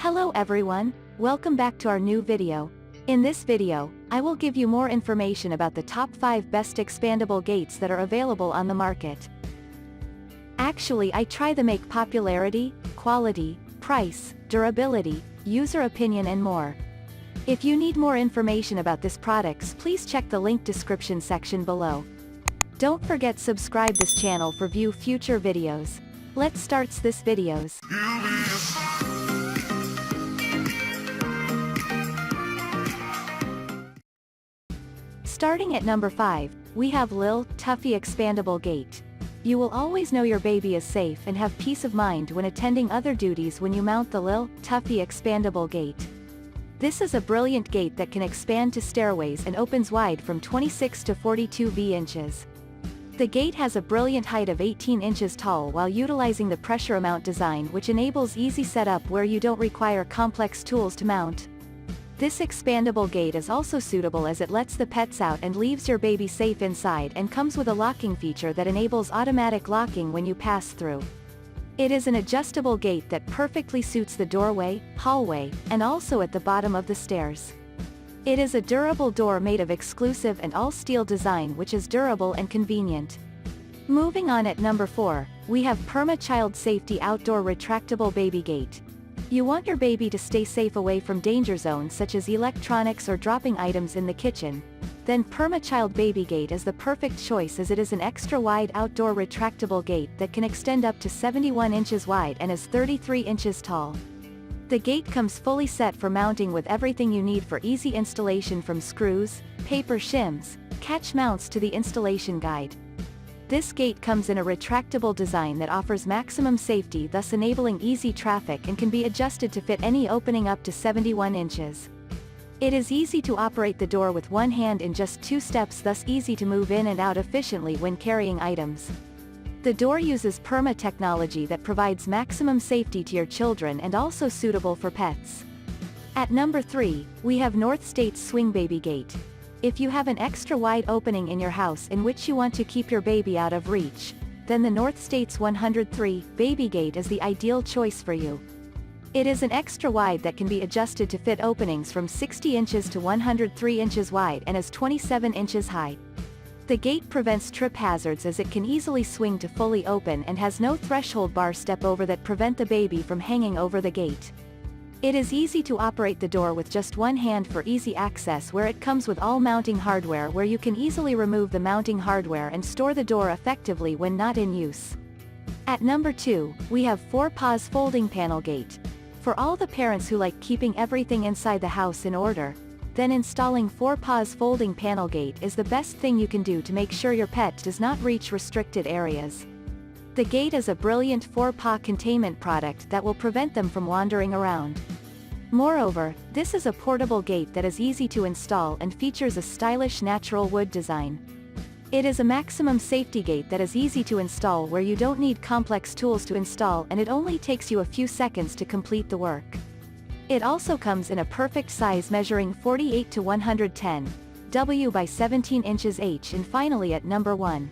Hello everyone, welcome back to our new video. In this video, I will give you more information about the top 5 best expandable gates that are available on the market. Actually, I try to make popularity, quality, price, durability, user opinion and more. If you need more information about this products, please check the link description section below. Don't forget subscribe this channel for view future videos. Let's starts this videos. Starting at number 5, we have Lil Tuffy Expandable Gate. You will always know your baby is safe and have peace of mind when attending other duties when you mount the Lil Tuffy Expandable Gate. This is a brilliant gate that can expand to stairways and opens wide from 26 to 42 inches. The gate has a brilliant height of 18 inches tall while utilizing the pressure mount design, which enables easy setup where you don't require complex tools to mount. This expandable gate is also suitable as it lets the pets out and leaves your baby safe inside, and comes with a locking feature that enables automatic locking when you pass through. It is an adjustable gate that perfectly suits the doorway, hallway, and also at the bottom of the stairs. It is a durable door made of exclusive and all-steel design, which is durable and convenient. Moving on at number 4, we have Perma Child Safety Outdoor Retractable Baby Gate. You want your baby to stay safe away from danger zones such as electronics or dropping items in the kitchen, then Perma Child Baby Gate is the perfect choice, as it is an extra-wide outdoor retractable gate that can extend up to 71 inches wide and is 33 inches tall. The gate comes fully set for mounting with everything you need for easy installation, from screws, paper shims, catch mounts to the installation guide. This gate comes in a retractable design that offers maximum safety, thus enabling easy traffic, and can be adjusted to fit any opening up to 71 inches. It is easy to operate the door with one hand in just 2 steps, thus easy to move in and out efficiently when carrying items. The door uses Perma technology that provides maximum safety to your children and also suitable for pets. At number 3, we have North States Swing Baby Gate. If you have an extra wide opening in your house in which you want to keep your baby out of reach, then the North States 103 Baby Gate is the ideal choice for you. It is an extra wide that can be adjusted to fit openings from 60 inches to 103 inches wide and is 27 inches high. The gate prevents trip hazards as it can easily swing to fully open and has no threshold bar step over that prevent the baby from hanging over the gate. It is easy to operate the door with just one hand for easy access, where it comes with all mounting hardware where you can easily remove the mounting hardware and store the door effectively when not in use. At number 2, we have Paws Folding Panel Gate. For all the parents who like keeping everything inside the house in order, then installing Paws Folding Panel Gate is the best thing you can do to make sure your pet does not reach restricted areas. The gate is a brilliant 4-paw containment product that will prevent them from wandering around. Moreover, this is a portable gate that is easy to install and features a stylish natural wood design. It is a maximum safety gate that is easy to install, where you don't need complex tools to install, and it only takes you a few seconds to complete the work. It also comes in a perfect size measuring 48 to 110 W by 17 inches H. And finally at number 1.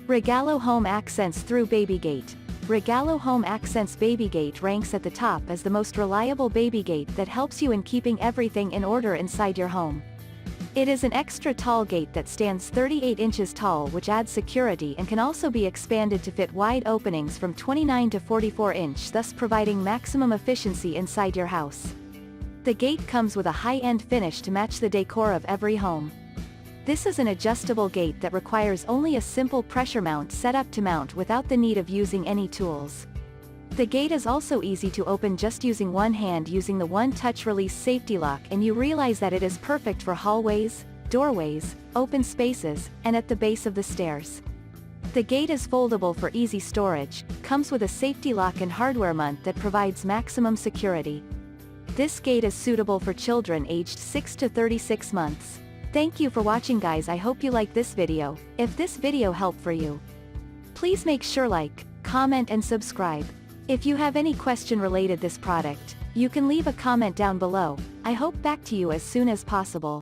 Regallo Home Accents Through Baby Gate. Regallo Home Accents Baby Gate ranks at the top as the most reliable baby gate that helps you in keeping everything in order inside your home. It is an extra tall gate that stands 38 inches tall, which adds security and can also be expanded to fit wide openings from 29 to 44 inch, thus providing maximum efficiency inside your house. The gate comes with a high-end finish to match the decor of every home. This is an adjustable gate that requires only a simple pressure mount set up to mount without the need of using any tools. The gate is also easy to open just using one hand using the one-touch release safety lock, and you realize that it is perfect for hallways, doorways, open spaces, and at the base of the stairs. The gate is foldable for easy storage, comes with a safety lock and hardware mount that provides maximum security. This gate is suitable for children aged 6 to 36 months. Thank you for watching, guys. I hope you like this video. If this video helped for you, please make sure like, comment and subscribe. If you have any question related this product, you can leave a comment down below. I hope back to you as soon as possible.